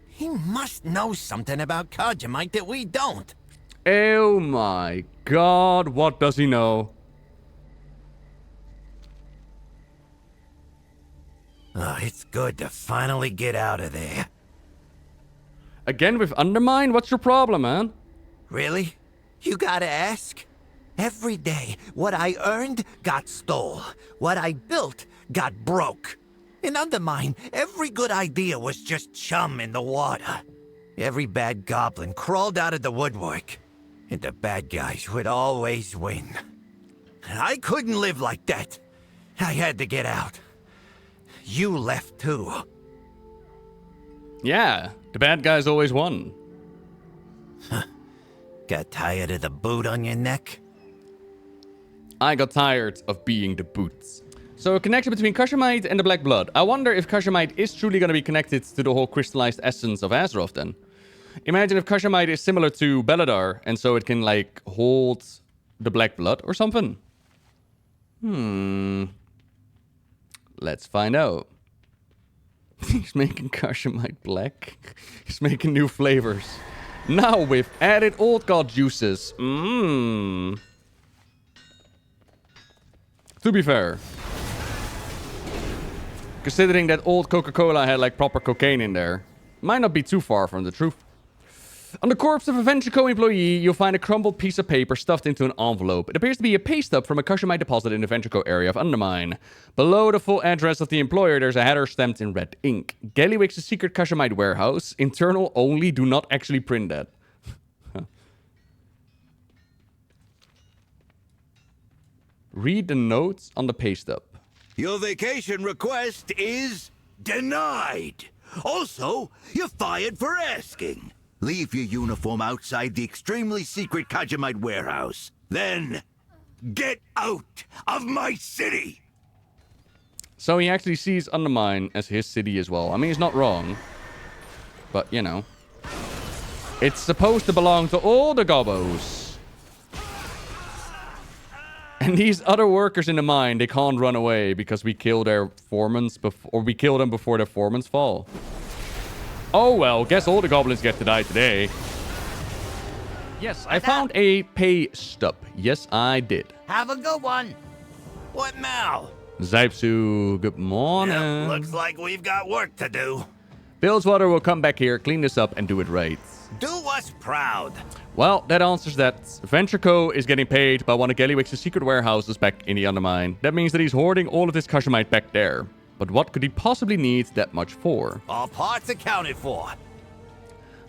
He must know something about Kajamite that we don't. Oh my god, what does he know? Oh, it's good to finally get out of there. Again with Undermine? What's your problem, man? Really? You gotta ask? Every day, what I earned got stole. What I built got broke. In Undermine, every good idea was just chum in the water. Every bad goblin crawled out of the woodwork, and the bad guys would always win. I couldn't live like that. I had to get out. You left too. Yeah, the bad guys always won. Got tired of the boot on your neck? I got tired of being the boots. So a connection between Kashamite and the Black Blood. I wonder if Kashamite is truly going to be connected to the whole crystallized essence of Azeroth then. Imagine if Kashamite is similar to Beladar, and so it can, like, hold the Black Blood or something. Let's find out. He's making Kashamite black. He's making new flavors. Now with added old god juices. To be fair, considering that old Coca-Cola had like proper cocaine in there, might not be too far from the truth. On the corpse of a Venture employee, you'll find a crumbled piece of paper stuffed into an envelope. It appears to be a pay stub from a Kashamite deposit in the Venture area of Undermine. Below the full address of the employer, there's a header stamped in red ink. Gallywix's secret Kashamite warehouse. Internal only, do not actually print that. Read the notes on the pay stub. Your vacation request is denied. Also, you're fired for asking. Leave your uniform outside the extremely secret Kajamite warehouse. Then, get out of my city! So he actually sees Undermine as his city as well. I mean, he's not wrong. But, you know. It's supposed to belong to all the gobbos. And these other workers in the mine, they can't run away because we kill their foremans or we kill them before their foremans fall. Oh well, guess all the goblins get to die today. Yes, I found a pay stub. Yes, I did. Have a good one. What now? Zypsu, good morning. Yep, looks like we've got work to do. Bilgewater will come back here, clean this up, and do it right. Do us proud. Well, that answers that. Venture Co. is getting paid by one of Gallywix's secret warehouses back in the Undermine. That means that he's hoarding all of his Kashemite back there. But what could he possibly need that much for? All parts accounted for.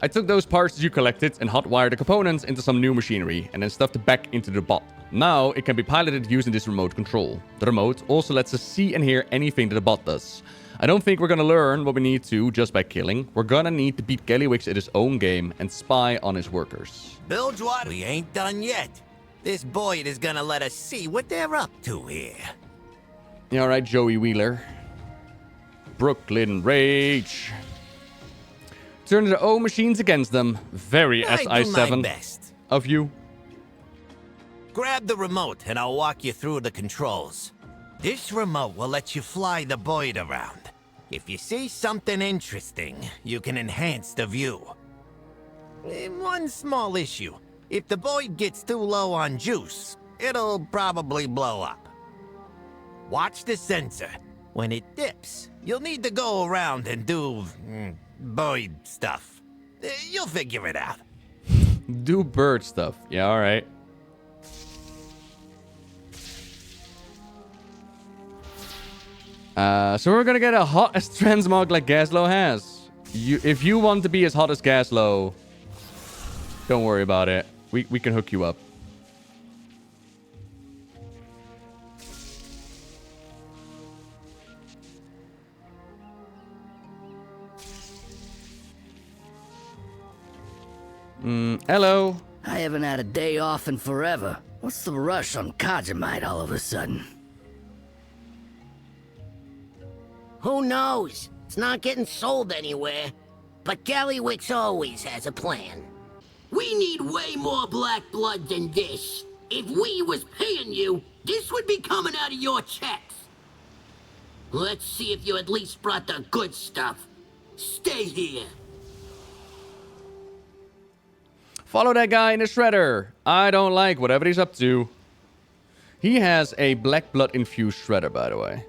I took those parts that you collected and hotwired the components into some new machinery and then stuffed it back into the bot. Now it can be piloted using this remote control. The remote also lets us see and hear anything that the bot does. I don't think we're gonna learn what we need to just by killing. We're gonna need to beat Gallywix at his own game and spy on his workers. Bilgewater, we ain't done yet. This Boyd is gonna let us see what they're up to here. Yeah, alright, Joey Wheeler. Brooklyn Rage. Turn their own machines against them. Very SI7 of you. Grab the remote and I'll walk you through the controls. This remote will let you fly the Boyd around. If you see something interesting, you can enhance the view. One small issue. If the Boyd gets too low on juice, it'll probably blow up. Watch the sensor. When it dips, you'll need to go around and do Boyd stuff. You'll figure it out. Do bird stuff. Yeah, alright. So we're gonna get a hot as transmog like Gaslow has. If you want to be as hot as Gaslow, don't worry about it. We can hook you up. Hello. I haven't had a day off in forever. What's the rush on Kajamite all of a sudden? Who knows? It's not getting sold anywhere. But Gallywix always has a plan. We need way more black blood than this. If we was paying you, this would be coming out of your checks. Let's see if you at least brought the good stuff. Stay here. Follow that guy in the shredder. I don't like whatever he's up to. He has a black blood infused shredder, by the way.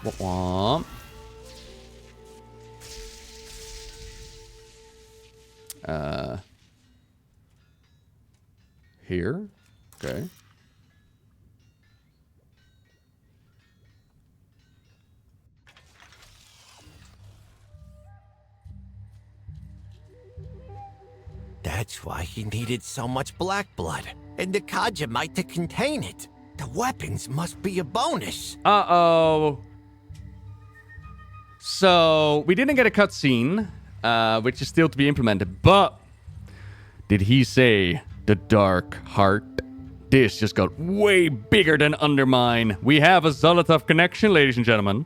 Womp. Here. Okay. That's why he needed so much black blood, and the Kajamite to contain it. The weapons must be a bonus. Uh-oh. So, we didn't get a cutscene, which is still to be implemented, but did he say the Dark Heart? This just got way bigger than Undermine. We have a Xal'atath connection, ladies and gentlemen.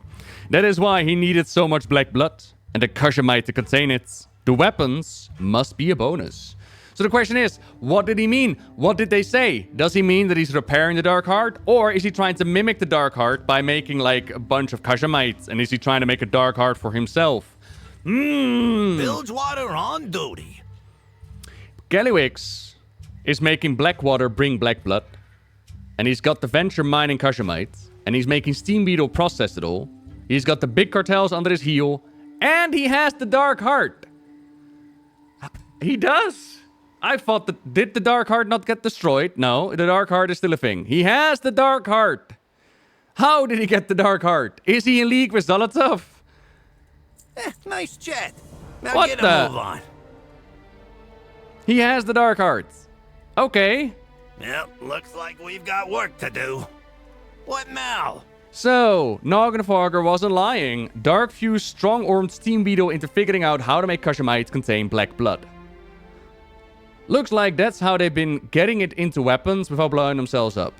That is why he needed so much black blood, and the Kashemite to contain it. The weapons must be a bonus. So the question is, what did he mean? What did they say? Does he mean that he's repairing the Dark Heart? Or is he trying to mimic the Dark Heart by making like a bunch of Kashemites? And is he trying to make a Dark Heart for himself? Bilgewater on duty. Gallywix is making Blackwater bring black blood. And he's got the Venture mining Kashemites. And he's making Steam Beetle process it all. He's got the big cartels under his heel. And he has the Dark Heart. He does. I thought that... Did the Dark Heart not get destroyed? No, the Dark Heart is still a thing. He has the Dark Heart. How did he get the Dark Heart? Is he in league with Xal'atath? Nice chat. Now What get the? a move on. He has the Dark Heart. Okay. Yep, looks like we've got work to do. What now? So, Noggenfogger wasn't lying. Dark fused strong-armed Steam Beetle into figuring out how to make Kashemites contain black blood. Looks like that's how they've been getting it into weapons without blowing themselves up.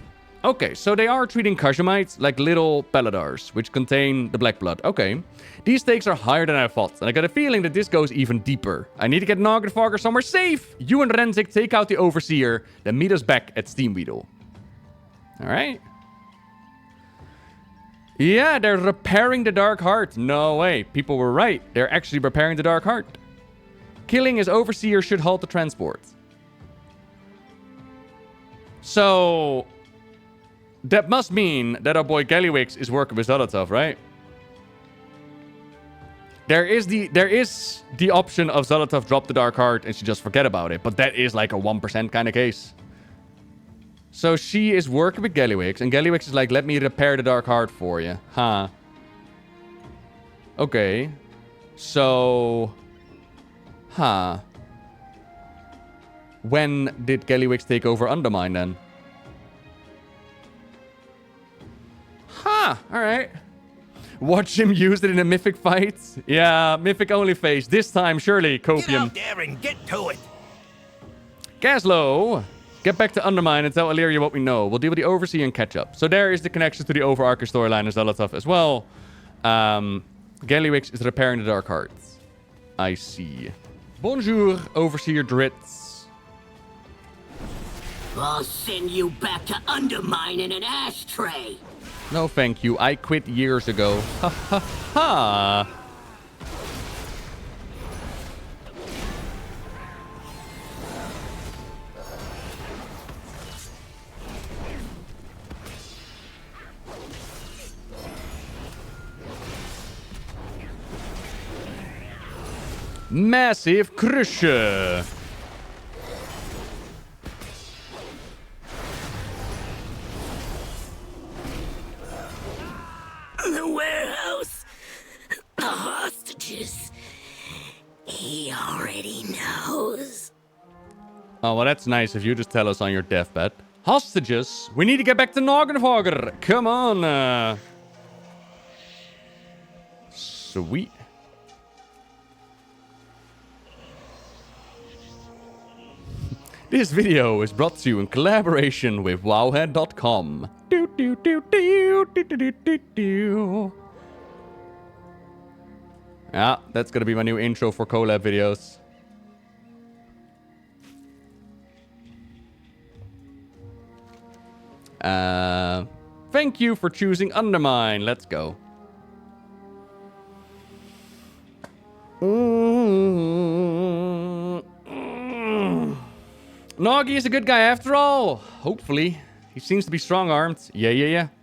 Okay, so they are treating Kashimites like little Peladars, which contain the black blood. Okay. These stakes are higher than I thought, and I got a feeling that this goes even deeper. I need to get Noggenfogger somewhere safe. You and Renzik take out the Overseer, then meet us back at Steamweedle. Alright. Yeah, they're repairing the Dark Heart. No way. People were right. They're actually repairing the Dark Heart. Killing his Overseer should halt the transport. So... that must mean that our boy Gallywix is working with Xal'atath, right? There is the option of Xal'atath drop the Dark Heart and she just forget about it. But that is like a 1% kind of case. So she is working with Gallywix. And Gallywix is like, let me repair the Dark Heart for you. Huh. Okay. So... huh. When did Gallywix take over Undermine then? Huh, alright. Watch him use it in a Mythic fight. Yeah, Mythic only phase. This time, surely, Copium. Get out there and get to it. Gaslow, get back to Undermine and tell Illyria what we know. We'll deal with the Overseer and catch up. So there is the connection to the overarching storyline of Xal'atath as well. Gallywix is repairing the Dark Heart. I see. Bonjour, Overseer Dritz. I'll send you back to Undermine in an ashtray. No, thank you. I quit years ago. Ha ha ha. Massive Crusher. The warehouse. The hostages. He already knows. Oh, well, that's nice if you just tell us on your deathbed. Hostages? We need to get back to Noggenfogger. Come on. Sweet. This video is brought to you in collaboration with wowhead.com. Yeah, that's gonna be my new intro for collab videos. Thank you for choosing Undermine. Let's go. Noggy is a good guy after all. Hopefully. He seems to be strong-armed. Yeah.